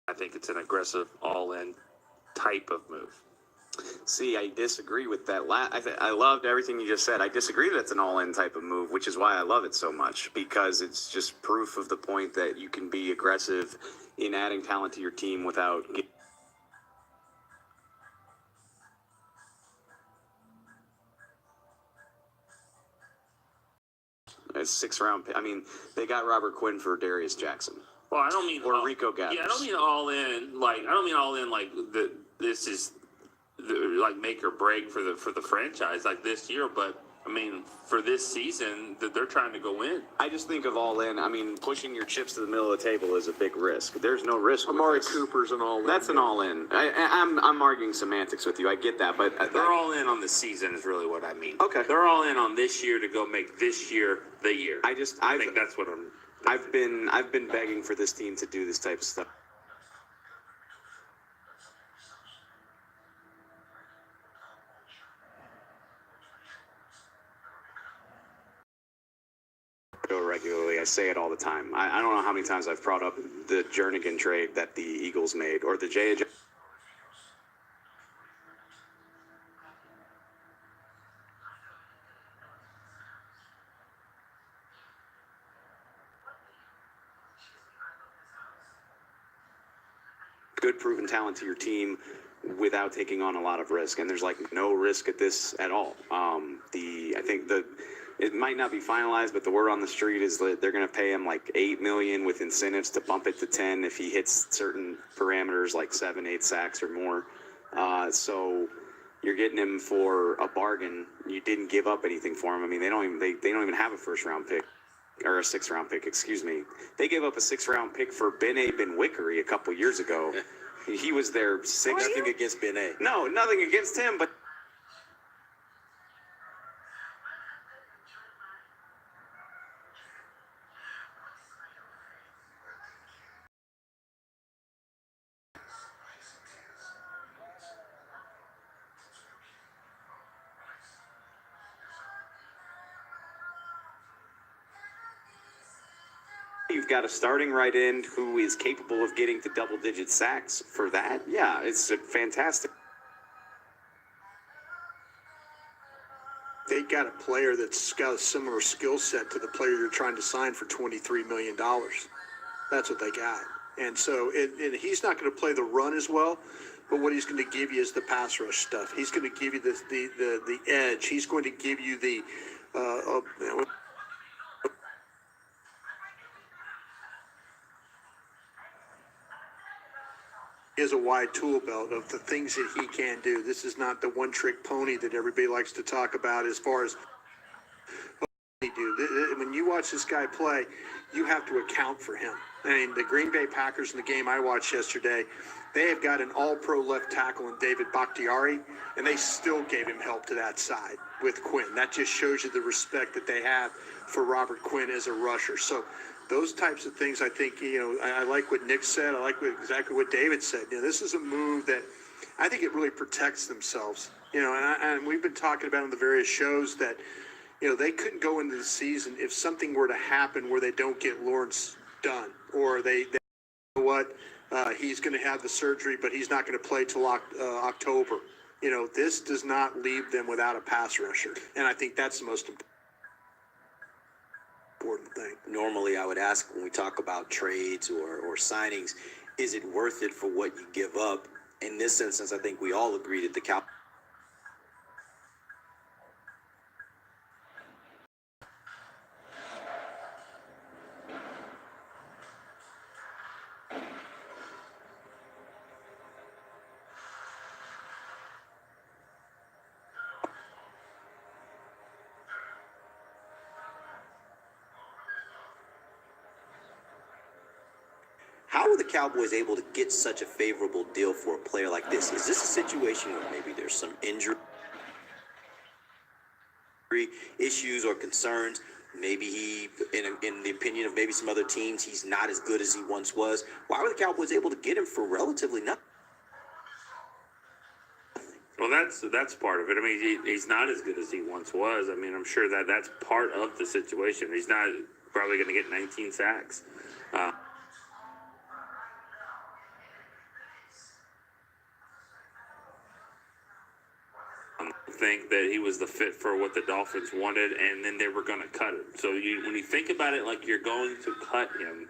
I think it's an aggressive, all-in type of move. See, I disagree with that. I loved everything you just said. I disagree that it's an all-in type of move, which is why I love it so much, because it's just proof of the point that you can be aggressive in adding talent to your team without a 6th-round pick. I mean, they got Robert Quinn for Darius Jackson. Well, I don't mean Rico Gathers. Yeah, I don't mean all in. Like, I don't mean all in. Like this is like make or break for the franchise like this year. But I mean, for this season, that they're trying to go in. I just think of all in. I mean, pushing your chips to the middle of the table is a big risk. There's no risk. Amari Cooper's an all in. That's an all in. I'm arguing semantics with you. I get that, but they're all in on the season is really what I mean. Okay. They're all in on this year to go make this year the year. I think that's what I'm. I've been begging for this team to do this type of stuff. Regularly, I say it all the time. I don't know how many times I've brought up the Jernigan trade that the Eagles made, or the J.J. Good proven talent to your team without taking on a lot of risk, and there's like no risk at this at all. I think it might not be finalized, but the word on the street is that they're going to pay him like $8 million with incentives to bump it to 10 if he hits certain parameters like 7, 8 sacks or more. So you're getting him for a bargain. You didn't give up anything for him. I mean, they don't even have a 1st-round pick. Or a 6th-round pick, excuse me. They gave up a 6th-round pick for Ben-A Ben-Wickery a couple years ago. He was their 6th. Nothing against Ben-A. No, nothing against him, but you've got a starting right end who is capable of getting to double-digit sacks for that. Yeah, it's fantastic. They got a player that's got a similar skill set to the player you're trying to sign for $23 million. That's what they got. And so and he's not going to play the run as well, but what he's going to give you is the pass rush stuff. He's going to give you the edge. He's going to give you the he has a wide tool belt of the things that he can do. This is not the one-trick pony that everybody likes to talk about as far as what he do. When you watch this guy play, you have to account for him. I mean, the Green Bay Packers in the game I watched yesterday, they have got an all-pro left tackle in David Bakhtiari, and they still gave him help to that side with Quinn. That just shows you the respect that they have for Robert Quinn as a rusher. So those types of things, I think, I like what Nick said. I like exactly what David said. This is a move that I think it really protects themselves. And we've been talking about on the various shows that, they couldn't go into the season if something were to happen where they don't get Lawrence done, or they you know what, he's going to have the surgery, but he's not going to play till October. This does not leave them without a pass rusher, and I think that's the most important thing. Normally, I would ask when we talk about trades or signings, is it worth it for what you give up? In this instance, I think we all agree that the Cowboys. How are the Cowboys able to get such a favorable deal for a player like this? Is this a situation where maybe there's some injury issues or concerns? Maybe he, in the opinion of maybe some other teams, he's not as good as he once was. Why were the Cowboys able to get him for relatively nothing? Well, that's part of it. I mean, he's not as good as he once was. I mean, I'm sure that's part of the situation. He's not probably going to get 19 sacks. think that he was the fit for what the Dolphins wanted, and then they were going to cut him. So when you think about it like you're going to cut him,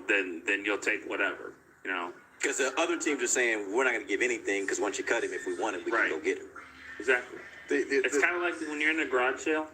then you'll take whatever, Because the other teams are saying we're not going to give anything because once you cut him, if we want him, we can go get him. Exactly. It's kind of like when you're in a garage sale,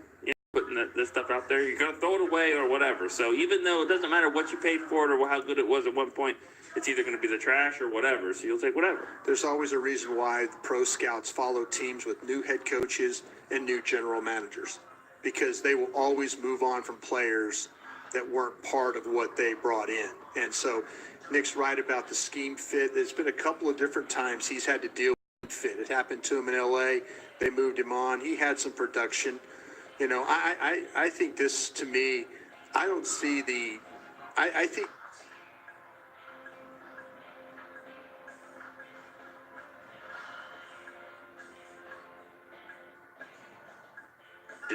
putting this stuff out there, you're going to throw it away or whatever. So even though it doesn't matter what you paid for it or how good it was at one point, it's either going to be the trash or whatever. So you'll take whatever. There's always a reason why the pro scouts follow teams with new head coaches and new general managers, because they will always move on from players that weren't part of what they brought in. And so Nick's right about the scheme fit. There's been a couple of different times he's had to deal with fit. It happened to him in LA. They moved him on. He had some production. I think this, to me, I don't see I think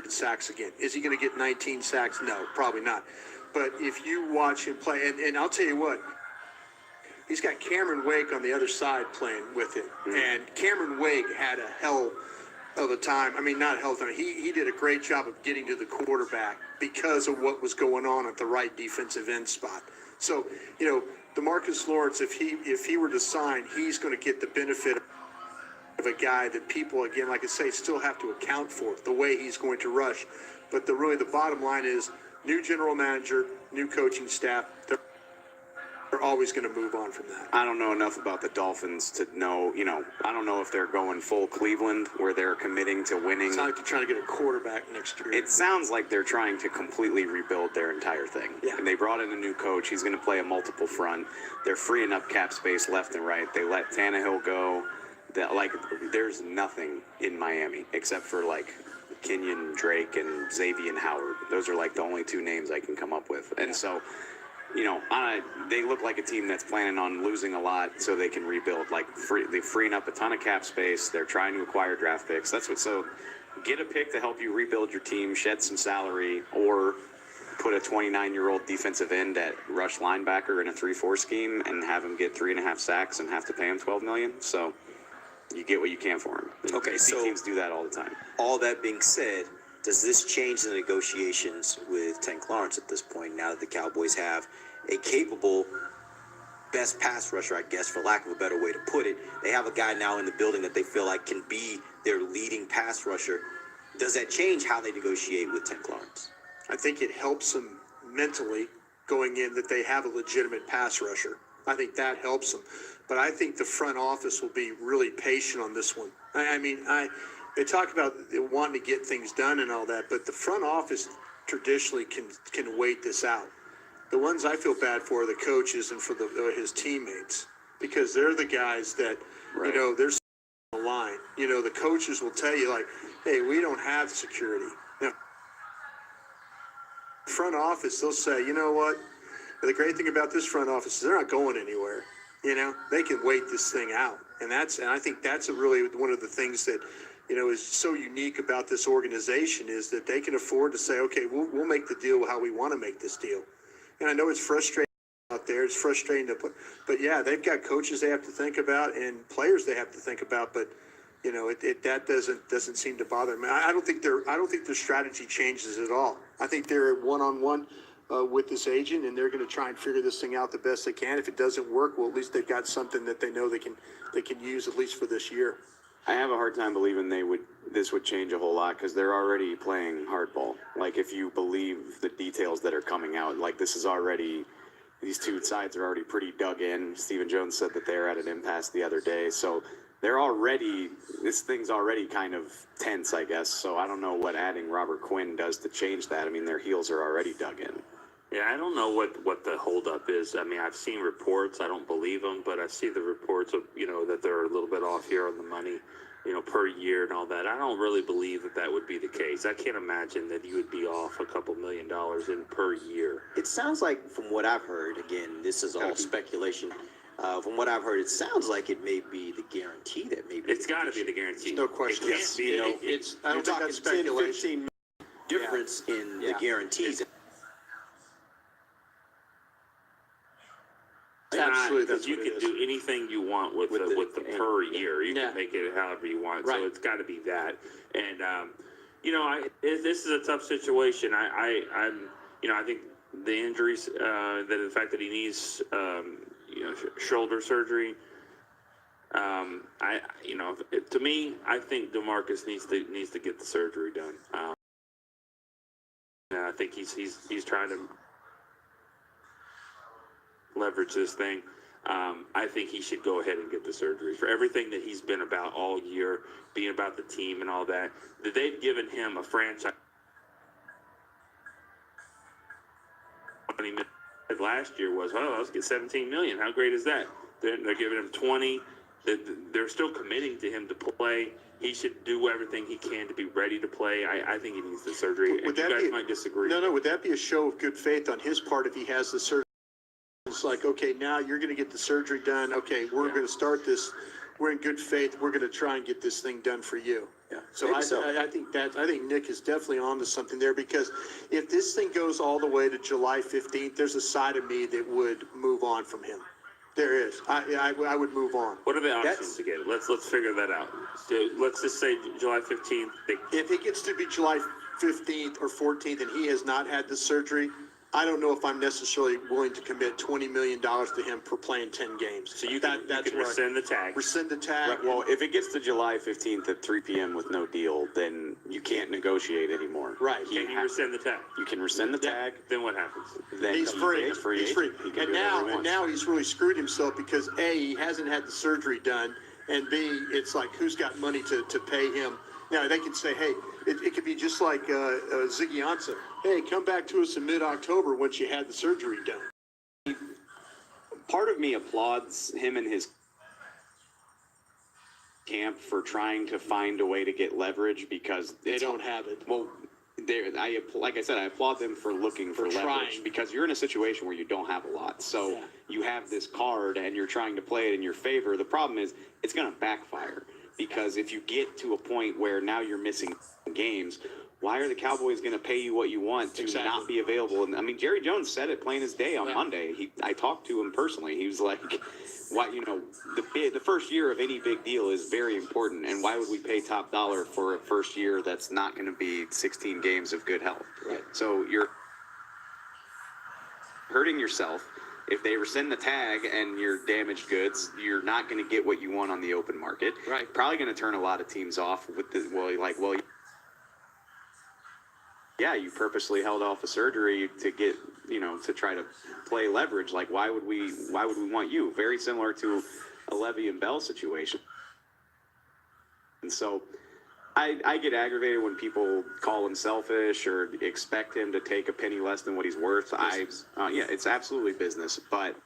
sacks again. Is he going to get 19 sacks? No, probably not. But if you watch him play, and I'll tell you what, he's got Cameron Wake on the other side playing with him. And Cameron Wake had a hell of a time. I mean, not a hell of a time. He did a great job of getting to the quarterback because of what was going on at the right defensive end spot. So, DeMarcus Lawrence, if he were to sign, he's going to get the benefit of a guy that people, again, like I say, still have to account for the way he's going to rush. But the bottom line is new general manager, new coaching staff. They're always going to move on from that. I don't know enough about the Dolphins to know, I don't know if they're going full Cleveland where they're committing to winning. It's not like they're trying to get a quarterback next year. It sounds like they're trying to completely rebuild their entire thing. Yeah. And they brought in a new coach. He's going to play a multiple front. They're freeing up cap space left and right. They let Tannehill go. There's nothing in Miami except for Kenyon Drake and Xavier Howard. Those are the only two names I can come up with. And so, they look like a team that's planning on losing a lot so they can rebuild. They're freeing up a ton of cap space. They're trying to acquire draft picks. So get a pick to help you rebuild your team, shed some salary, or put a 29-year-old defensive end at rush linebacker in a 3-4 scheme and have him get 3.5 sacks and have to pay him $12 million. So you get what you can for him. Okay, so teams do that all the time. All that being said, does this change the negotiations with Tank Lawrence at this point, now that the Cowboys have a capable best pass rusher, I guess, for lack of a better way to put it? They have a guy now in the building that they feel like can be their leading pass rusher. Does that change how they negotiate with Tank Lawrence? I think it helps them mentally going in that they have a legitimate pass rusher. I think that helps them. But I think the front office will be really patient on this one. They talk about wanting to get things done and all that, but the front office traditionally can wait this out. The ones I feel bad for are the coaches and for his teammates, because they're the guys that, Right. they're on the line. The coaches will tell you, hey, we don't have security. Now, front office, they'll say, you know what? The great thing about this front office is they're not going anywhere. They can wait this thing out. And I think that's really one of the things that, is so unique about this organization, is that they can afford to say, okay, we'll make the deal how we want to make this deal. And I know it's frustrating out there. It's frustrating to put, but yeah, they've got coaches they have to think about and players they have to think about. But that doesn't seem to bother me. I don't think their strategy changes at all. I think they're one-on-one with this agent, and they're going to try and figure this thing out the best they can. If it doesn't work, well, at least they've got something that they know they can use at least for this year. I have a hard time believing this would change a whole lot, because they're already playing hardball. If you believe the details that are coming out, these two sides are already pretty dug in. Stephen Jones said that they're at an impasse the other day. So this thing's already kind of tense, I guess. So I don't know what adding Robert Quinn does to change that. I mean, their heels are already dug in. Yeah, I don't know what the holdup is. I mean, I've seen reports. I don't believe them, but I see the reports of, that they're a little bit off here on the money, per year and all that. I don't really believe that would be the case. I can't imagine that you would be off a couple $1 million in per year. It sounds like, from what I've heard, again, this is all speculation. From what I've heard, it sounds like it may be the guarantee that maybe it's got to be the guarantee. No question. It can't be. I don't think that's speculation. 10, 15 difference in the guarantees. Absolutely, that's you what can it is. do anything you want with the per year. You can make it however you want. Right. So it's got to be that. And this is a tough situation. I think the injuries, the fact that he needs shoulder surgery. To me, I think DeMarcus needs to get the surgery done. And I think he's trying to leverage this thing. I think he should go ahead and get the surgery for everything that he's been about all year, being about the team and all that. That they've given him a franchise. Last year was, let's get $17 million. How great is that? They're giving him 20. They're still committing to him to play. He should do everything he can to be ready to play. I think he needs the surgery. Would And that you guys be- might disagree. No, would that be a show of good faith on his part if he has the surgery? It's like, okay, now you're going to get the surgery done. Okay, we're going to start this. We're in good faith. We're going to try and get this thing done for you. Yeah, So maybe I think Nick is definitely onto something there, because if this thing goes all the way to July 15th, there's a side of me that would move on from him. There is. I would move on. What are the options to get it? Let's figure that out. So let's just say July 15th. If it gets to be July 15th or 14th and he has not had the surgery, I don't know if I'm necessarily willing to commit $20 million to him for playing 10 games. So you can rescind the tag. Rescind the tag. Right, well, if it gets to July 15th at 3 p.m. with no deal, then you can't negotiate anymore. Right. Can you rescind the tag? You can rescind the tag. Then what happens? Then He's he's free. He's free. agent. He can And do whatever he now wants. he's really screwed himself because A, he hasn't had the surgery done, and B, it's like, who's got money to pay him? Now, they can say, hey, it could be just like Ziggy Ansah. Hey, come back to us in mid-October once you had the surgery done. Part of me applauds him and his camp for trying to find a way to get leverage because They don't have it. Well, like I said, I applaud them for looking for leverage trying. because you're in a situation where you don't have a lot. So you have this card and you're trying to play it in your favor. The problem is it's going to backfire because if you get to a point where now you're missing games, why are the Cowboys going to pay you what you want to not be available? And I mean, Jerry Jones said it plain as day on Monday. I talked to him personally. He was like, "Why? The first year of any big deal is very important, and why would we pay top dollar for a first year that's not going to be 16 games of good health? Right. So you're hurting yourself. If they rescind the tag and you're damaged goods, you're not going to get what you want on the open market. Right. Probably going to turn a lot of teams off with the yeah, you purposely held off a surgery to get, to try to play leverage. Like, why would we want you? Very similar to a Levy and Bell situation. And so I get aggravated when people call him selfish or expect him to take a penny less than what he's worth. It's absolutely business, but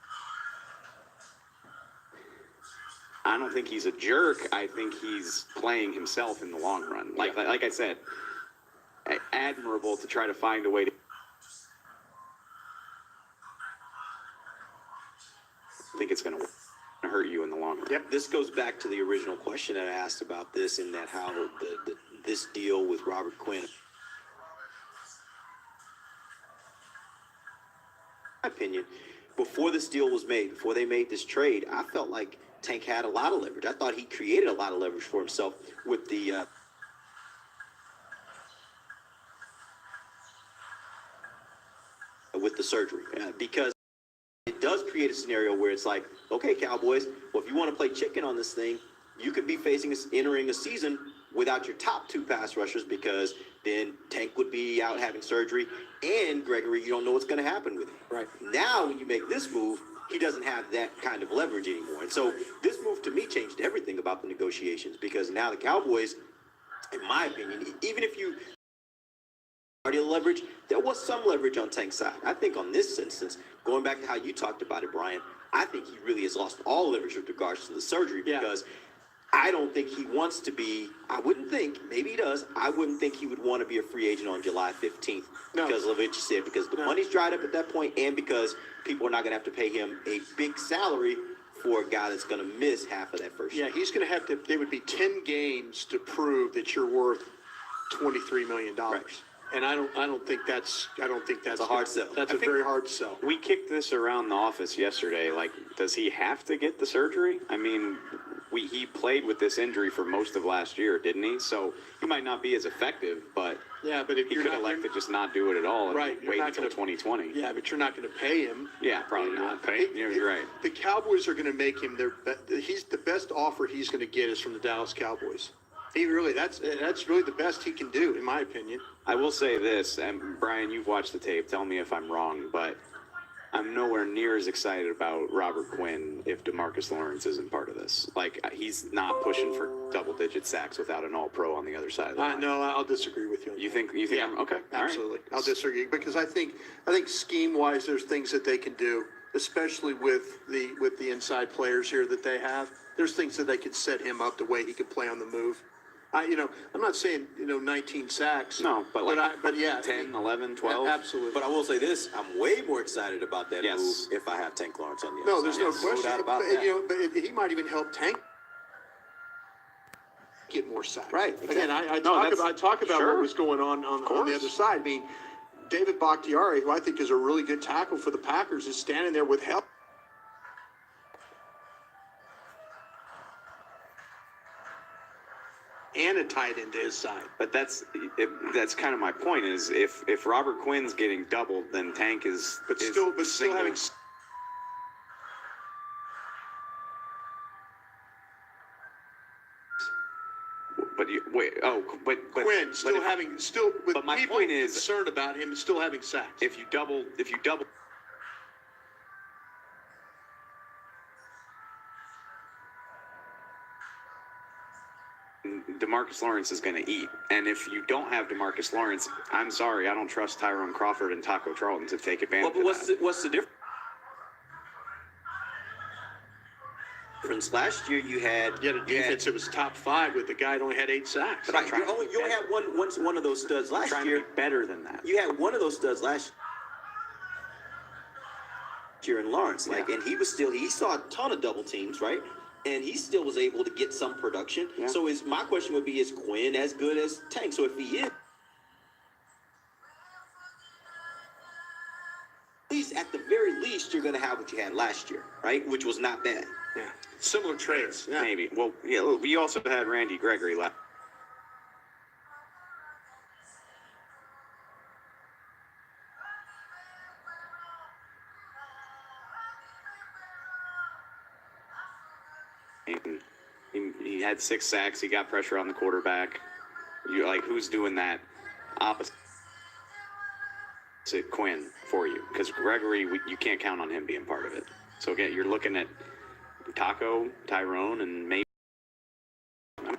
I don't think he's a jerk. I think he's playing himself in the long run. Like I said, admirable to try to find a way to think it's going to hurt you in the long run. Yep, this goes back to the original question that I asked about this, in that how this deal with Robert Quinn. My opinion, before this deal was made, before they made this trade, I felt like Tank had a lot of leverage. I thought he created a lot of leverage for himself with the surgery, because it does create a scenario where it's like, okay, Cowboys, well, if you want to play chicken on this thing, you could be entering a season without your top two pass rushers, because then Tank would be out having surgery, and Gregory, you don't know what's going to happen with him. Right. Now, when you make this move, he doesn't have that kind of leverage anymore. And so this move, to me, changed everything about the negotiations, because now the Cowboys, in my opinion, even if you leverage, there was some leverage on Tank's side. I think on this instance, going back to how you talked about it, Brian, I think he really has lost all leverage with regards to the surgery, because I don't think he wants to be, I wouldn't think, maybe he does, I wouldn't think he would want to be a free agent on July 15th. No. Because of what you said, because the money's dried up at that point, and because people are not going to have to pay him a big salary for a guy that's going to miss half of that first year. Yeah, he's going to have to, it would be 10 games to prove that you're worth $23 million. Right. And I don't think that's a hard sell. That's I a think- very hard sell. We kicked this around the office yesterday. Like, does he have to get the surgery? I mean, he played with this injury for most of last year, didn't he? So he might not be as effective, but Yeah, but if he you're could not elect to just not do it at all and Right, you're wait not until gonna- 2020. yeah, but you're not going to pay him. Yeah, probably not. You're right. The Cowboys are going to make him he's the best offer he's going to get is from the Dallas Cowboys. That's really the best he can do, in my opinion. I will say this, and Brian, you've watched the tape. Tell me if I'm wrong, but I'm nowhere near as excited about Robert Quinn if DeMarcus Lawrence isn't part of this. Like, he's not pushing for double-digit sacks without an All-Pro on the other side of the line. No, I'll disagree with you. On You that. think? Yeah, I'm, okay. All right. absolutely. I'll disagree because I think scheme-wise, there's things that they can do, especially with the inside players here that they have. There's things that they could set him up the way he could play on the move. I'm not saying 19 sacks. No, but yeah, 10, 11, 12. absolutely. But I will say this: I'm way more excited about that Yes. move if I have Tank Lawrence on the other No, side. there's no question. doubt about but, that. but he might even help Tank get more sacks. Right, Again, I that's- talk about sure. what was going on the other side. I mean, David Bakhtiari, who I think is a really good tackle for the Packers, is standing there with help. And a tight end to his side. But that's kind of my point. Is if Robert Quinn's getting doubled, then Tank is. But is still single. having. But you wait. Oh, but Quinn but still with but my people point is- concerned about him still having sacks. if you double. DeMarcus Lawrence is going to eat, and if you don't have DeMarcus Lawrence, I'm sorry, I don't trust Tyrone Crawford and Taco Charlton to take advantage Well, but of that. what's the difference? Last year you had You had a defense that was top 5 with the guy that only had 8 sacks. Right, you only had one of those studs last Trying year. to be better than that. You had one of those studs last year in Lawrence, and he saw a ton of double teams, right? And he still was able to get some production. Yeah. So my question would be, is Quinn as good as Tank? So if he is, at the very least, you're going to have what you had last year, right? Which was not bad. Yeah. Similar traits. Yeah. Maybe. Well, yeah. Look, we also had Randy Gregory last. He had 6 sacks. He got pressure on the quarterback. You like who's doing that opposite Quinn for you? Because Gregory, you can't count on him being part of it. So again, you're looking at Taco, Tyrone, and maybe. I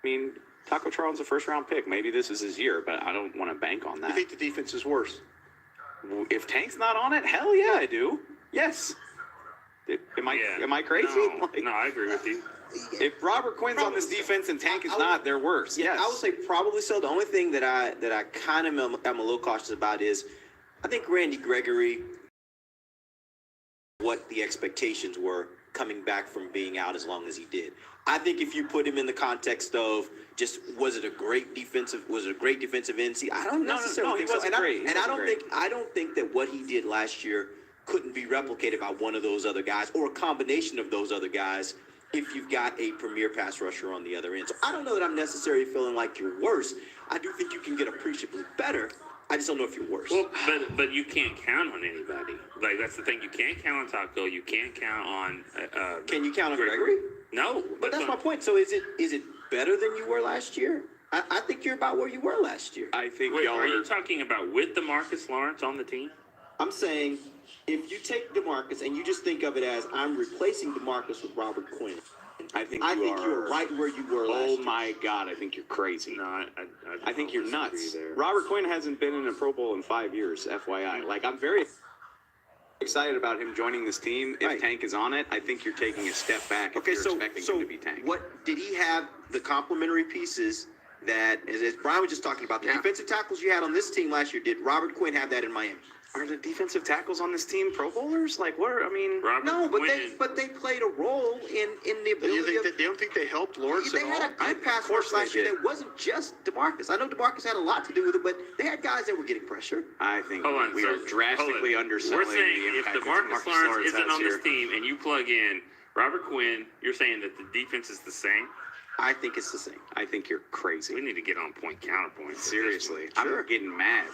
mean, Taco Charlton's a first-round pick. Maybe this is his year, but I don't want to bank on You that. think the defense is worse? If Tank's not on it, hell yeah, I do. Yes. Am I crazy? No, Like, no, I agree with you. If Robert Quinn's on this defense and Tank is not, they're worse. Yeah, Yes. I would say probably so. The only thing that I kind of am a little cautious about is I think Randy Gregory, what the expectations were coming back from being out as long as he did. I think if you put him in the context of just was it a great defensive end? See, I don't necessarily he think so. wasn't great. He And I wasn't great. don't think that what he did last year couldn't be replicated by one of those other guys or a combination of those other guys if you've got a premier pass rusher on the other end. So I don't know that I'm necessarily feeling like you're worse. I do think you can get appreciably better. I just don't know if you're worse. Well, but you can't count on anybody. Like that's the thing. You can't count on Taco. You can't count on. Can you count on Gregory? No, But that's my point. So is it better than you were last year? I think you're about where you were last year. I think Wait, y'all are are. you talking about with DeMarcus Lawrence on the team? I'm saying if you take DeMarcus and you just think of it as I'm replacing DeMarcus with Robert Quinn, I think you're right where you were last year. Oh my God! I think you're crazy. No, I think you're disagree nuts. there. Robert Quinn hasn't been in a Pro Bowl in 5 years, FYI. Like, I'm very excited about him joining this team. If Right. Tank is on it, I think you're taking a step back if you're expecting him to be Tank. What did he have the complementary pieces that, as Brian was just talking about, the defensive tackles you had on this team last year, did Robert Quinn have that in Miami? Are the defensive tackles on this team Pro Bowlers? Like, what? I mean, Robert No, but Quinn, they played a role in the Do you ability think You don't think they helped Lawrence They at had all? a good pass rush last year that wasn't just DeMarcus. I know DeMarcus had a lot to do with it, but they had guys that were getting pressure. I think Hold on, we so- are drastically hold on. underselling We're saying the if impact DeMarcus that Lawrence isn't has on this here. team and you plug in Robert Quinn, you're saying that the defense is the same? I think it's the same. I think you're crazy. We need to get on point counterpoint. Seriously, Sure. I'm getting mad.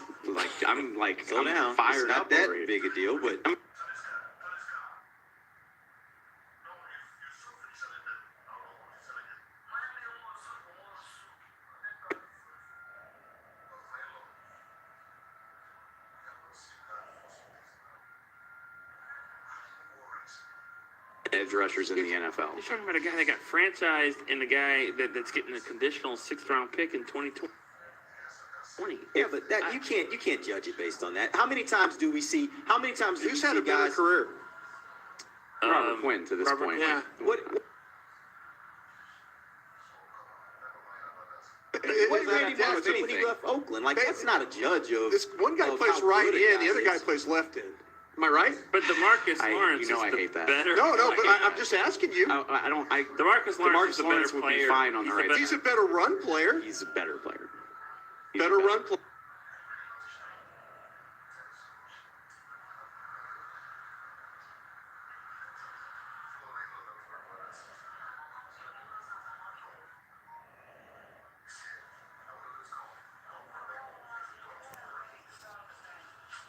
I'm Slow down. fired It's up not that over it. big a deal, but Edge rushers in the NFL. You're talking about a guy that got franchised and a guy that's getting a conditional 6th-round pick in 2020. yeah, but that you can't judge it based on that. How many times do we see? How many times do Who's we had see a better guys? career? Robert Quinn to this Robert point. Quinn. Yeah. What did Randy Moss do when he left Oakland? Like that's not a judge of. This one guy of plays how right good a end, the other guy is. plays left end. Am I right? But DeMarcus Lawrence you know is I the hate that. better. No, I but hate I'm that. just asking you. DeMarcus Lawrence is a better Lawrence would be player. fine on the He's a right better- He's a better run player. He's a better player. He's Better a run player.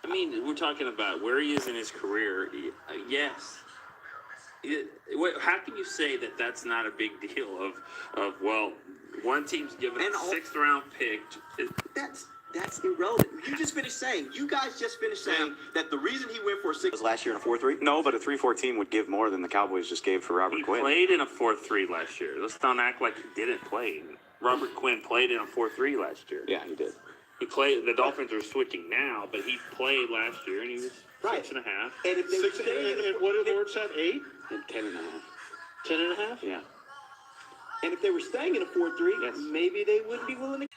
I mean, we're talking about where he is in his career. Yes. How can you say that that's not a big deal? Well, one team's given And a all- 6th-round pick. That's irrelevant. You just finished saying. You guys just finished saying that the reason he went for a 6 was last year in a 4-3. No, but a 3-4 team would give more than the Cowboys just gave for Robert He Quinn. played in a 4-3 last year. Let's not act like he didn't play. Robert Quinn played in a 4-3 last year. Yeah, he did. He played. The Dolphins are switching now, but he played last year, and he was Right. 6.5. And if they were staying in a And what did Lawrence have? 8? And 10.5. 10.5? Yeah. and if they were staying in a 4-3, Yes. maybe they wouldn't be willing to.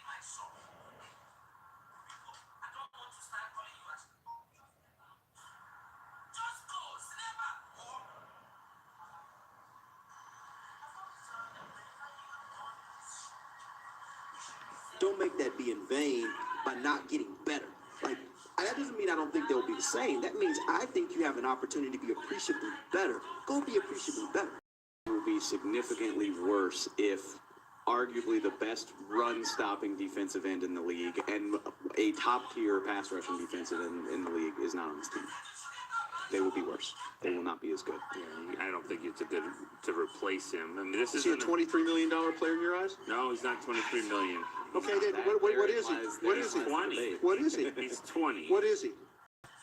Don't make that be in vain by not getting better. Like that doesn't mean I don't think they'll be the same. That means I think you have an opportunity to be appreciably better. Go be appreciably better. It will be significantly worse if arguably the best run-stopping defensive end in the league and a top-tier pass-rushing defensive end in the league is not on this team. They will be worse. They will not be as good. I don't think it's a good to replace him. I mean, this Is he a isn't. $23 million player in your eyes? No, he's not 23 million. Okay, then what is he? What is he? 20. What is he? He's 20. What is he?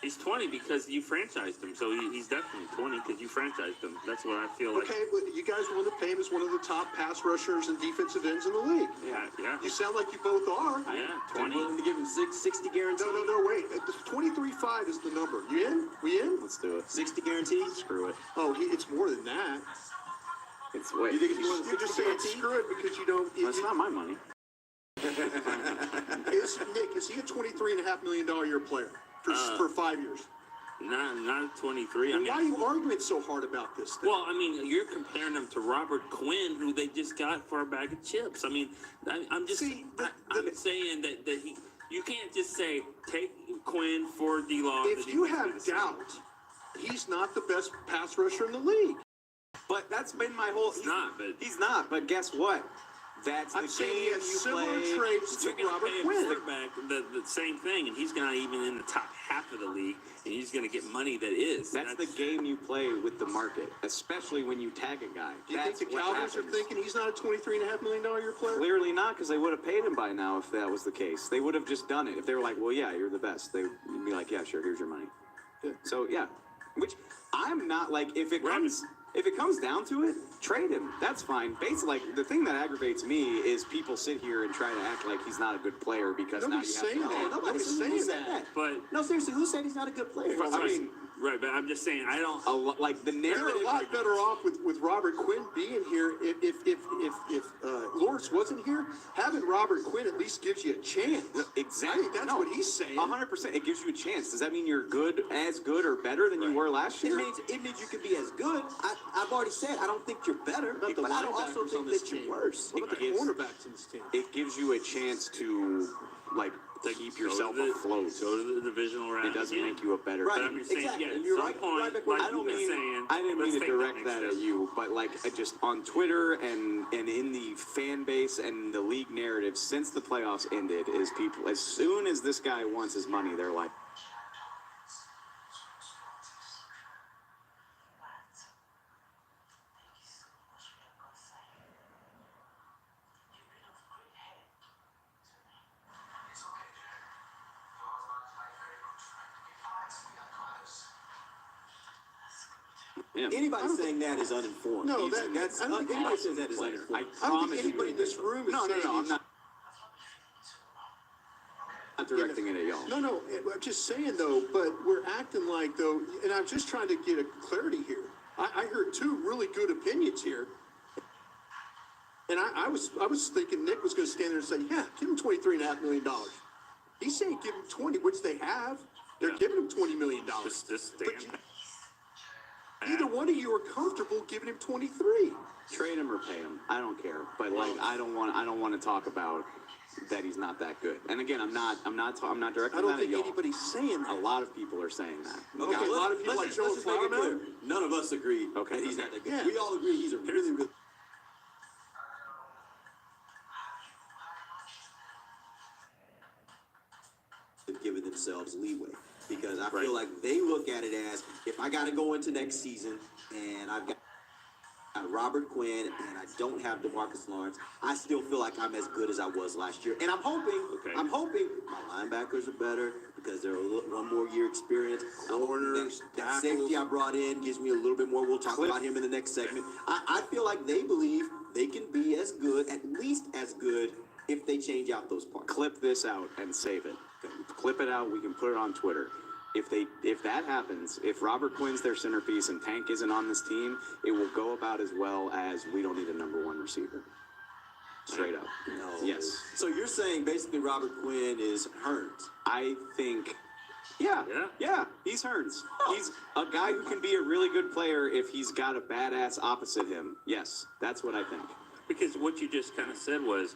He's 20 because you franchised him, so he's definitely 20 because you franchised him. That's what I feel like. Okay, but you guys want to pay him as one of the top pass rushers and defensive ends in the league. Yeah. You sound like you both are. Yeah, I'm 20. willing to give him 60 guaranteed. No, wait. 23.5 is the number. You in? We in? Let's do it. 60 guaranteed. Screw it. Oh, it's more than that. It's wait. You think if you want You're just saying screw it because you don't. That's not my money. Nick, is he a $23.5 million a year player for 5 years? Not 23. I And mean, why are you arguing so hard about this thing? well, I mean, you're comparing him to Robert Quinn, who they just got for a bag of chips. I mean, I'm just I'm saying that you can't just say take Quinn for D-Law. if you have doubt, he's not the best pass rusher in the league. But that's been my whole. He's He's not, but not. But guess what? That's I'm the saying he game has you similar play. traits to you're going to Robert pay a Quinn. quarterback the same thing, and he's not even in the top half of the league, and he's going to get money that is. That's the game you play with the market, especially when you tag a guy. Do you think the Cowboys are thinking he's not a $23.5 million a year player? Clearly not, because they would have paid him by now if that was the case. They would have just done it. If they were like, well, yeah, you're the best. They'd be like, yeah, sure, here's your money. Yeah. So, yeah. Which, I'm not like, if it comes down to it, trade him. That's fine. Basically, like, the thing that aggravates me is people sit here and try to act like he's not a good player because Nobody's now you have saying to. that. Nobody's Nobody's saying saying that. But No, seriously, who said he's not a good player? I mean, Right, but I'm just saying I don't. Like the They're narrative. a lot better off with Robert Quinn being here. If Lawrence wasn't here, having Robert Quinn at least gives you a chance. Exactly. I think that's what he's saying. 100%. It gives you a chance. Does that mean you're as good or better than you were last year? It means you can be as good. I've already said I don't think you're better, but I don't also think that you're worse. What about the cornerbacks in this team? It gives you a chance to keep yourself afloat. Go to the divisional round. It doesn't make you a better Right. But team. I'm just saying, Exactly. yeah, And at you're some right- point, right back like where I don't you've been mean saying, I didn't let's mean to take direct next that step. at you, but just on Twitter and in the fan base and the league narrative since the playoffs ended is people as soon as this guy wants his money, they're like, yeah. Anybody saying that is uninformed. No, that's I don't think anybody says that is I uninformed. I don't promise think you. anybody in this room is No, saying I'm not directing it at y'all. No, I'm just saying though, but we're acting like though, and I'm just trying to get a clarity here. I heard two really good opinions here. And I was thinking Nick was going to stand there and say, yeah, give him $23.5 million. He's saying give him 20, which they have. They're giving him $20 million. This But damn. either one of you are comfortable giving him 23. Trade him or pay him. I don't care. But I don't want to talk about that he's not that good. And again, I'm not directing I don't that think at y'all. anybody's saying A that. lot of people are saying that. Okay, a lot of people like Joe let's just make it Flower clear. now? None of us agree Okay. that he's not that good. Yeah. We all agree he's a really good. Giving themselves leeway because I feel like they look at it as if I got to go into next season and I've got Robert Quinn and I don't have DeMarcus Lawrence, I still feel like I'm as good as I was last year. And I'm hoping my linebackers are better because they're one more year experience. That safety I brought in gives me a little bit more. We'll talk about him in the next segment. I feel like they believe they can be as good, at least as good, if they change out those parts. Clip this out and save it. Clip it out. We can put it on Twitter. If that happens, if Robert Quinn's their centerpiece and Tank isn't on this team, it will go about as well as we don't need a number one receiver. Straight up. No. Yes. So you're saying basically Robert Quinn is Hearns. I think. Yeah. Yeah, he's Hearns. He's a guy who can be a really good player if he's got a badass opposite him. Yes, that's what I think. Because what you just kind of said was,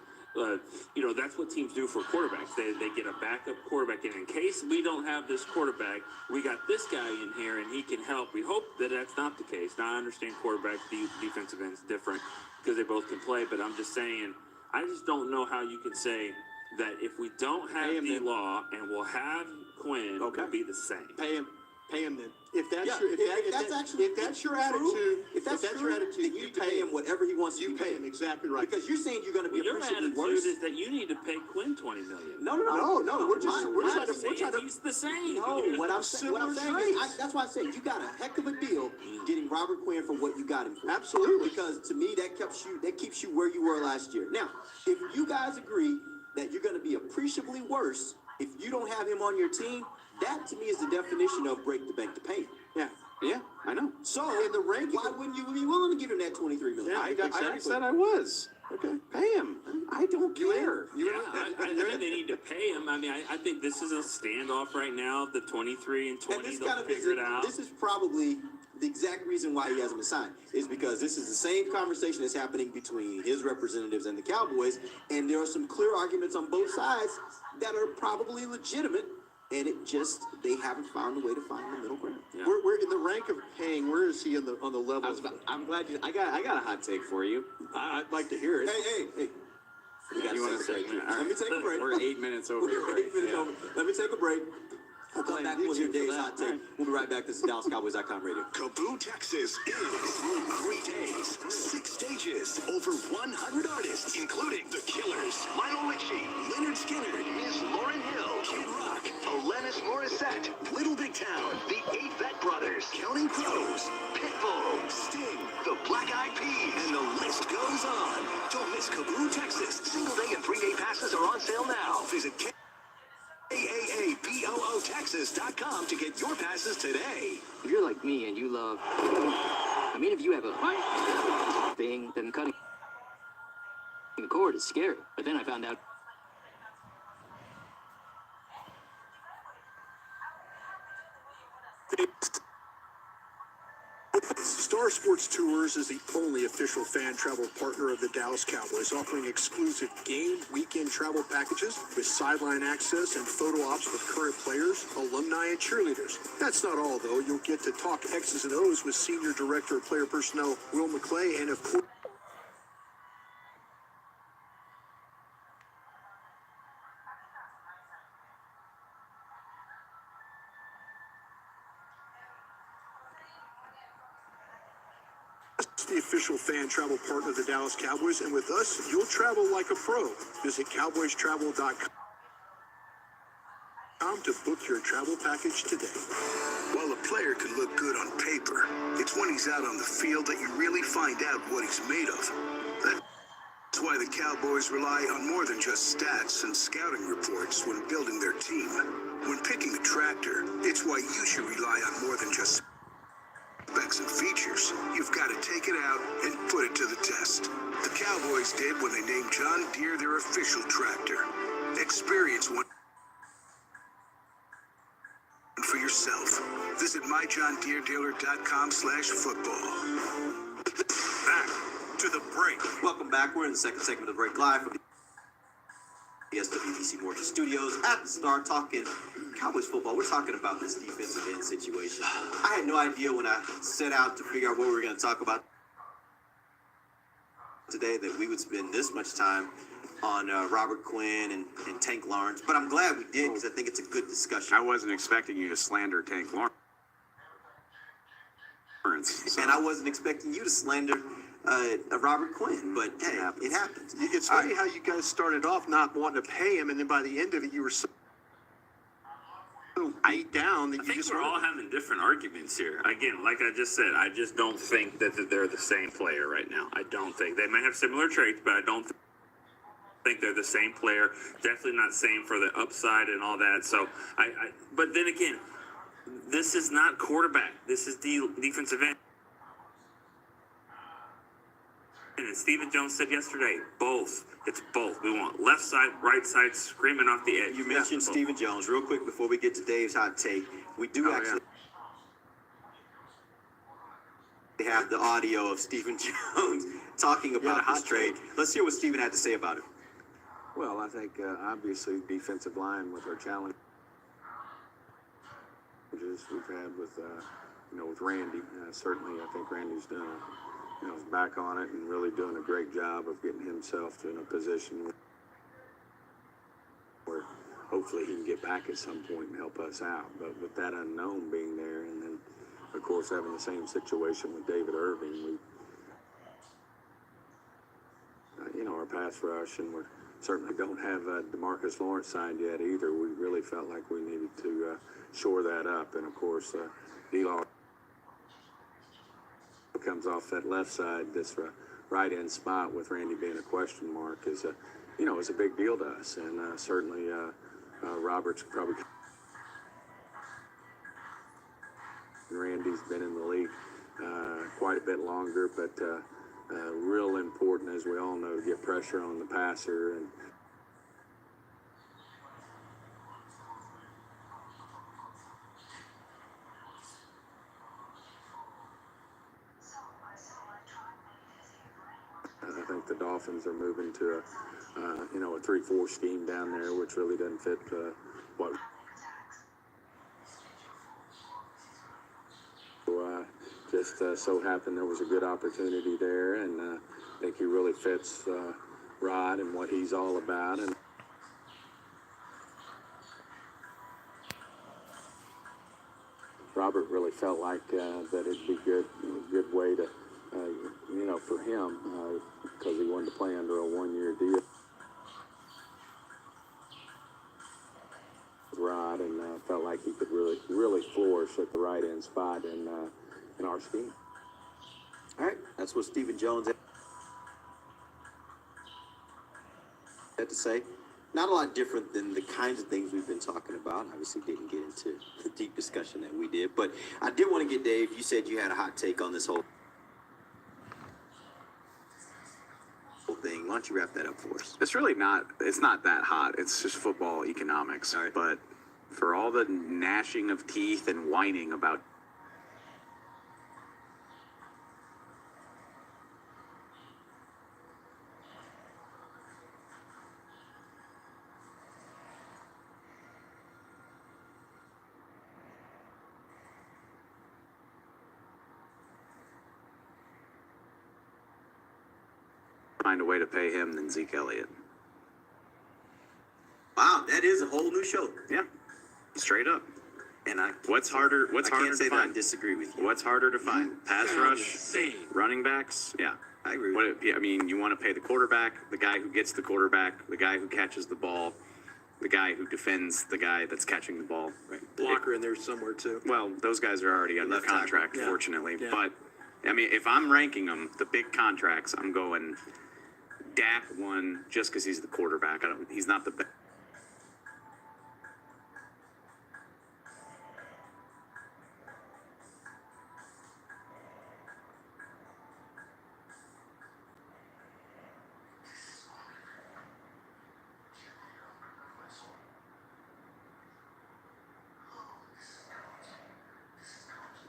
that's what teams do for quarterbacks. They get a backup quarterback in case we don't have this quarterback, we got this guy in here and he can help. We hope that that's not the case. Now I understand quarterbacks, defensive ends different because they both can play, but I'm just saying, I just don't know how you can say that if we don't have D-Law and we'll have Quinn, it'll be the same. Pay him then. If that's Yeah, your if that's your true, attitude, if that's your attitude, then you pay him whatever he wants You to pay him exactly right. because you're saying you're going to be Your appreciably attitude worse. is that you need to pay Quinn $20 million. No. We're trying to. He's the same. No, what I'm saying is, that's why I say you got a heck of a deal getting Robert Quinn for what you got him for. Absolutely. Because to me that keeps you where you were last year. Now, if you guys agree that you're going to be appreciably worse if you don't have him on your team, that to me is the definition of break the bank to pay him. Yeah, I know. So in the ranking, why wouldn't you be willing to give him that $23 million? Yeah, I already said I was. Okay. Pay him. I don't care. I think they need to pay him. I mean, I think this is a standoff right now. The 23 and 20, And this they'll kind of figure it out. this is probably the exact reason why he hasn't been signed is because this is the same conversation that's happening between his representatives and the Cowboys, and there are some clear arguments on both sides that are probably legitimate, and they haven't found a way to find the middle ground. Yeah. We're in the rank of paying. Where is he on the level? I'm glad I got a hot take for you. I'd like to hear it. Hey. We gotta You want take to a break. say? Let me take a break. We're 8 minutes over. We're 8 minutes over. Let me take a break. We'll come back with your day's hot take. We'll be right back. This is DallasCowboys.com radio. Kaboo, Texas is 3 days, 6 stages, over 100 artists, including The Killers, Lionel Richie, Leonard Skinner, Ms. Lauryn Hill, Kid Rock, Alanis Morissette, Little Big Town, The 8 Vet Brothers, Counting Crows, Pitbull, Sting, The Black Eyed Peas, and the list goes on. Don't miss Kaboo, Texas. Single day and 3 day passes are on sale now. Visit KAABOO cowboystexas.com to get your passes today. If you're like me and you love, if you have a thing, then cutting the cord is scary. But then I found out. Star Sports Tours is the only official fan travel partner of the Dallas Cowboys, offering exclusive game weekend travel packages with sideline access and photo ops with current players, alumni, and cheerleaders. That's not all, though. You'll get to talk X's and O's with Senior Director of Player Personnel Will McClay, and of course, the official fan travel partner of the Dallas Cowboys, and with us, you'll travel like a pro. Visit cowboystravel.com to book your travel package today. While a player could look good on paper, it's when he's out on the field that you really find out what he's made of. That's why the Cowboys rely on more than just stats and scouting reports when building their team. When picking a tractor, it's why you should rely on more than just specs and features. You've got to take it out and put it to the test. The Cowboys did when they named John Deere their official tractor. Experience one for yourself. Visit myjohndeeredealer.com/football. Back to the break. Welcome back. We're in the second segment of Break Live from the SWBC Mortgage Studios at the Star, talking Cowboys football. We're talking about this defensive end situation. I had no idea when I set out to figure out what we were going to talk about today that we would spend this much time on Robert Quinn and Tank Lawrence, but I'm glad we did because I think it's a good discussion. I wasn't expecting you to slander Tank Lawrence. So. And I wasn't expecting you to slander Robert Quinn, but hey, it happens. It's funny how you guys started off not wanting to pay him, and then by the end of it, you were so beat down that I you think just we're all having different arguments here. Again, like I just said, I just don't think that they're the same player right now. I don't think. They may have similar traits, but I don't think they're the same player. Definitely not same for the upside and all that. So, but then again, this is not quarterback. This is defensive end. And as Stephen Jones said yesterday, both. It's both. We want left side, right side, screaming off the edge. You mentioned Both. Stephen Jones. Real quick before we get to Dave's hot take, we do actually have the audio of Stephen Jones talking about this trade. Let's hear what Stephen had to say about it. Well, I think obviously defensive line with our challenges we've had with with Randy. Certainly, I think Randy's done is back on it and really doing a great job of getting himself in a position where hopefully he can get back at some point and help us out. But with that unknown being there, and then of course having the same situation with David Irving, we our pass rush, and we certainly don't have DeMarcus Lawrence signed yet either. We really felt like we needed to shore that up, and of course D-Law comes off that left side. This right end spot with Randy being a question mark is a big deal to us, and certainly Robert's probably Randy's been in the league quite a bit longer, but real important, as we all know, to get pressure on the passer. And I think the Dolphins are moving to a 3-4 scheme down there, which really doesn't fit what. Just so happened there was a good opportunity there, and I think he really fits Rod and what he's all about. And Robert really felt like that it'd be a good way to, for him, because he wanted to play under a 1-year deal with Rod, and felt like he could really flourish at the right end spot in our scheme. All right, that's what Stephen Jones had to say. not a lot different than the kinds of things we've been talking about. Obviously, didn't get into the deep discussion that we did, but I did want to get Dave. You said you had a hot take on this whole thing. Why don't you wrap that up for us? It's really not. It's not that hot. It's just football economics. All right. But for all the gnashing of teeth and whining about find a way to pay him than Zeke Elliott. Wow, that is a whole new show. Yeah, straight up. And What's harder? What's I harder can't say to that I find? disagree with you. What's harder to find? Pass rush, running backs. Yeah, I agree with I mean, you want to pay the quarterback, the guy who gets the quarterback, the guy who catches the ball, the guy who defends the guy that's catching the ball. Blocker in there somewhere too. Well, those guys are already under Left tackle. contract, Yeah. fortunately. Yeah. But I mean, if I'm ranking them, the big contracts, I'm going Dak one just because he's the quarterback. He's not the best.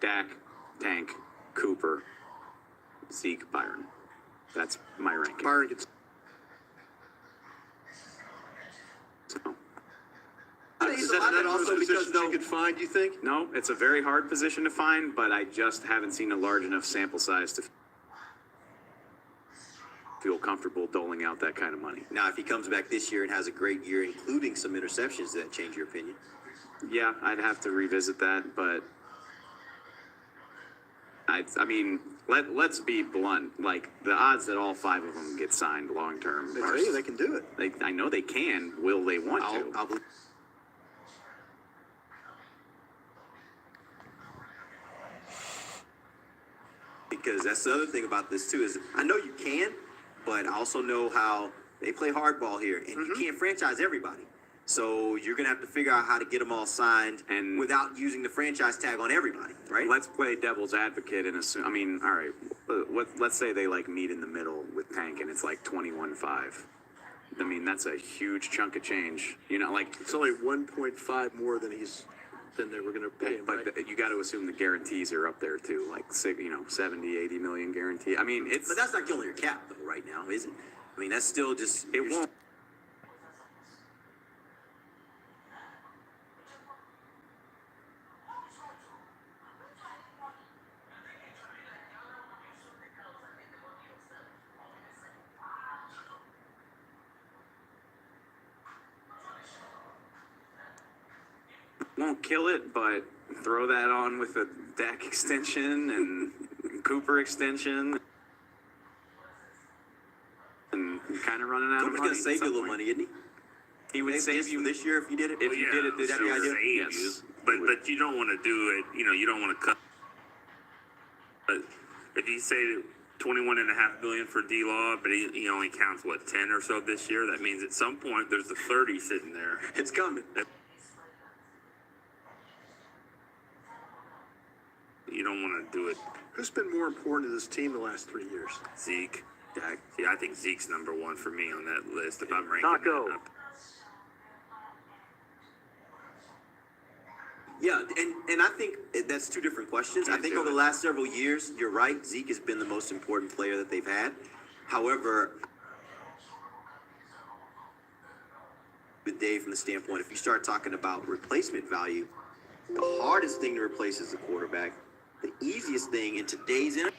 Dak, Tank, Cooper, Zeke, Byron. That's my ranking. Byron gets. So, Is that also because you could find? You think? no, it's a very hard position to find, but I just haven't seen a large enough sample size to feel comfortable doling out that kind of money. Now, if he comes back this year and has a great year, including some interceptions, does that change your opinion? Yeah, I'd have to revisit that, but I mean, let's be blunt. Like, the odds that all 5 of them get signed long term They are. tell you they can do it. I know they can. Will they want to? I'll believe. Because that's the other thing about this too is I know you can, but I also know how they play hardball here, and you can't franchise everybody. So you're gonna have to figure out how to get them all signed And- without using the franchise tag on everybody, right? Let's play devil's advocate and assume. I mean, all right. Let's say they like meet in the middle with Tank, and it's like 21-5. I mean, that's a huge chunk of change. You know, like, It's only 1.5 more than they were going to pay him. but Right? you got to assume the guarantees are up there too, like 70, 80 million guarantee. I mean, it's But that's not killing your cap though, right now, is it? I mean, that's still just it won't. Won't kill it, but throw that on with a Dak extension and Cooper extension, and kind of running out Cooper's of money. gonna save at you a some little point. money, isn't he? He would save you this year if you did it. if you did it this Is that the year. idea? Save you. Yes. But you don't want to do it. You know, you don't want to cut. But if you say 21.5 million for D-Law, but he only counts what 10 or so this year, that means at some point there's the 30 sitting there. It's coming. You don't want to do it. Who's been more important to this team the last 3 years? Zeke. Dak. Yeah, I think Zeke's number one for me on that list. If I'm ranking Taco. that up. Yeah, and I think that's two different questions. I think over the last several years, you're right. Zeke has been the most important player that they've had. However, with Dave from the standpoint, if you start talking about replacement value, the hardest thing to replace is the quarterback. The easiest thing in today's NFL,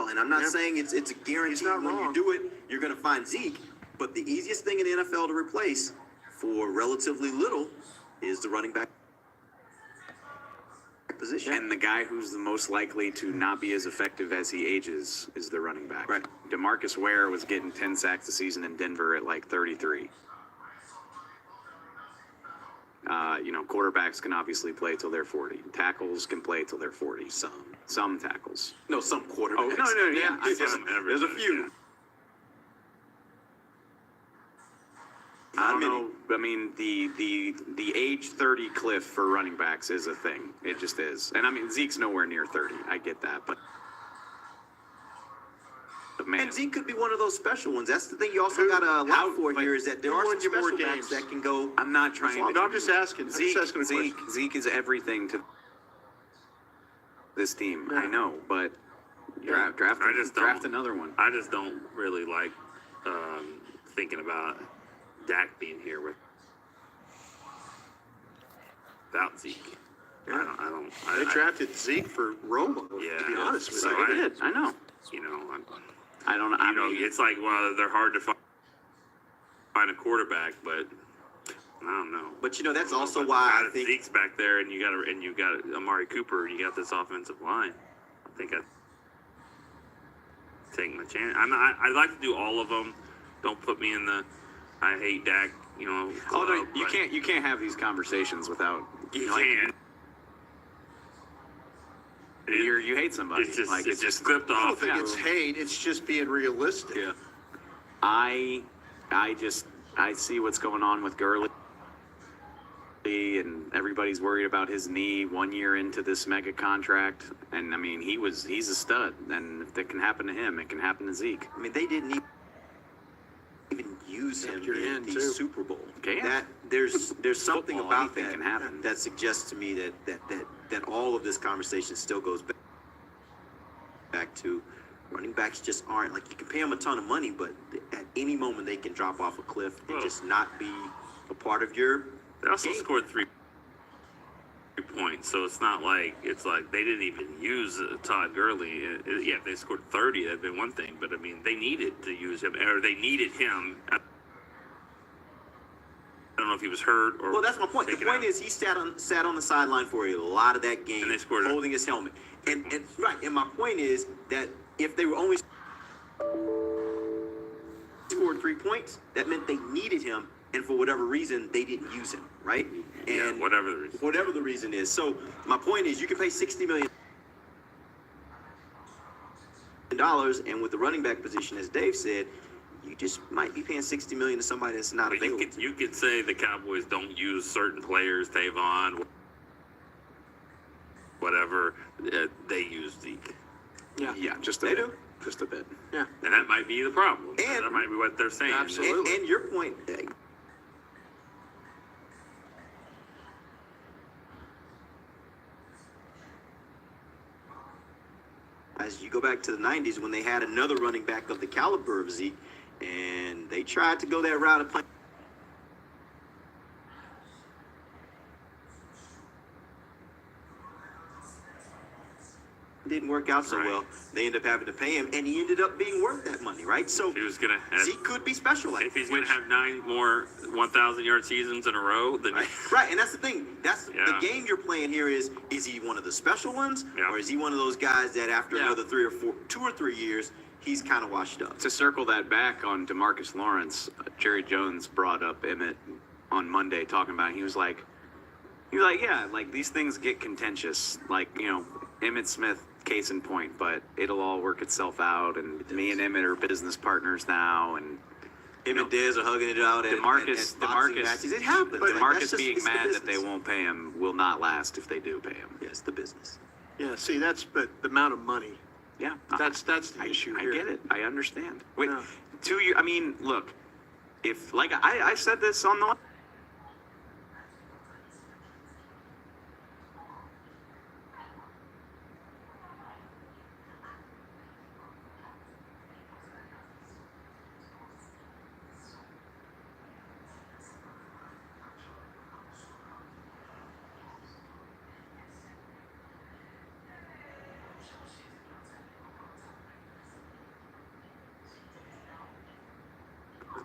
and I'm not saying it's a guarantee. He's not when wrong. you do it, you're going to find Zeke. But the easiest thing in the NFL to replace for relatively little is the running back position. And the guy who's the most likely to not be as effective as he ages is the running back. Right. DeMarcus Ware was getting 10 sacks a season in Denver at like 33. Quarterbacks can obviously play till they're 40. Tackles can play till they're 40. Some tackles. No, some quarterbacks. Oh, no, yeah. Some, There's a everybody, few. yeah. don't many. know. I mean, the age 30 cliff for running backs is a thing. It just is. And I mean, Zeke's nowhere near 30. I get that, but man, And Zeke could be one of those special ones. That's the thing you also got to allow for here is that there are some won you more special backs games? that can go. I'm not trying to. No, I'm just asking. I'm just asking a question. Zeke is everything to this team. I know, but draft I just don't- draft another one. I just don't really like thinking about Dak being here without Zeke. They drafted Zeke for Romo, Yeah. to be honest with So you. I did. I know. You know, I don't. I mean, it's like, well, they're hard to find a quarterback, but I don't know. But you know, that's also But why now I that think Zeke's back there, and you got Amari Cooper, and you got this offensive line. I think I take my chance. I'd like to do all of them. Don't put me in the I hate Dak. You know. oh no, club, you but can't. You can't have these conversations without. You like, can. You hate somebody. It's just like it's just clipped I don't off. think it's hate. It's just being realistic. Yeah. I see what's going on with Gurley, and everybody's worried about his knee 1 year into this mega contract. And I mean, he's a stud, and if it can happen to him, it can happen to Zeke. I mean they didn't even use him you're in in, the too. Super Bowl. Okay. That there's something Football, about anything that can happen. that suggests to me that all of this conversation still goes back to running backs just aren't like you can pay them a ton of money, but at any moment they can drop off a cliff and Well, just not be a part of your They also game. scored 3 points, so it's not like they didn't even use Todd Gurley. Yeah, if they scored 30, that'd been one thing. But I mean, they needed to use him, or they needed him. I don't know if he was hurt or. Well, that's my point. The taken point out. is he sat on the sideline for a lot of that game, And they scored holding his helmet. And right. And my point is that if they were only scored 3 points, that meant they needed him, and for whatever reason, they didn't use him. Right. Yeah, And whatever the reason. whatever the reason is. So my point is, you can pay $60 million, and with the running back position, as Dave said, you just might be paying $60 million to somebody that's not But available. you could say the Cowboys don't use certain players, Tavon, whatever. They use Zeke, Yeah, just a They bit. do. Just a bit. Yeah. and that might be the problem. And- that might be what they're saying. Absolutely. And your point, as you go back to the 90s when they had another running back of the caliber of Zeke, and they tried to go that route of playing. Didn't work out so Right. well. They ended up having to pay him, and he ended up being worth that money, right? So He was gonna. Zeke could be special like If he's that. going to have 9 more 1,000-yard seasons in a row, then Right, and that's the thing. That's Yeah. the game you're playing here is he one of the special ones, Yeah. or is he one of those guys that after Yeah. another 2 or 3 years, he's kind of washed up? To circle that back on DeMarcus Lawrence, Jerry Jones brought up Emmett on Monday talking about it. He was like, yeah, like these things get contentious. Like, you know, Emmett Smith, case in point, but it'll all work itself out. And me and Emmett are business partners now. And Him and Dez are hugging it out at DeMarcus, boxing matches. It happens. Like, that's DeMarcus just- being it's the mad that they business. won't pay him will not last if they do pay him. Yeah, it's the business. Yeah, see, but the amount of money. Yeah, That's the I, issue I here. get it. I understand. Wait, Yeah. 2 years. I mean, look, if like I said this on the.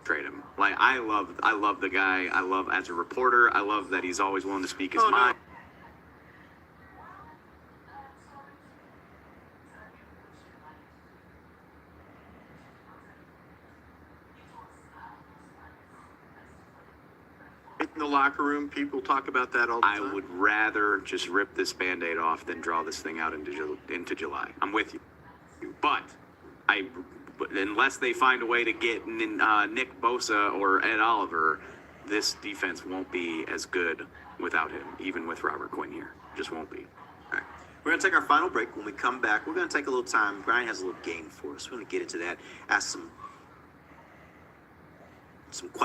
Trade him. Like I love the guy. I love as a reporter. I love that he's always willing to speak his Oh, no. mind. In the locker room, people talk about that all the I time. would rather just rip this Band-Aid off than draw this thing out into July. I'm with you, but unless they find a way to get Nick Bosa or Ed Oliver, this defense won't be as good without him, even with Robert Quinn here. Just won't be. All right. We're going to take our final break. When we come back, we're going to take a little time. Brian has a little game for us. We're going to get into that, ask some questions.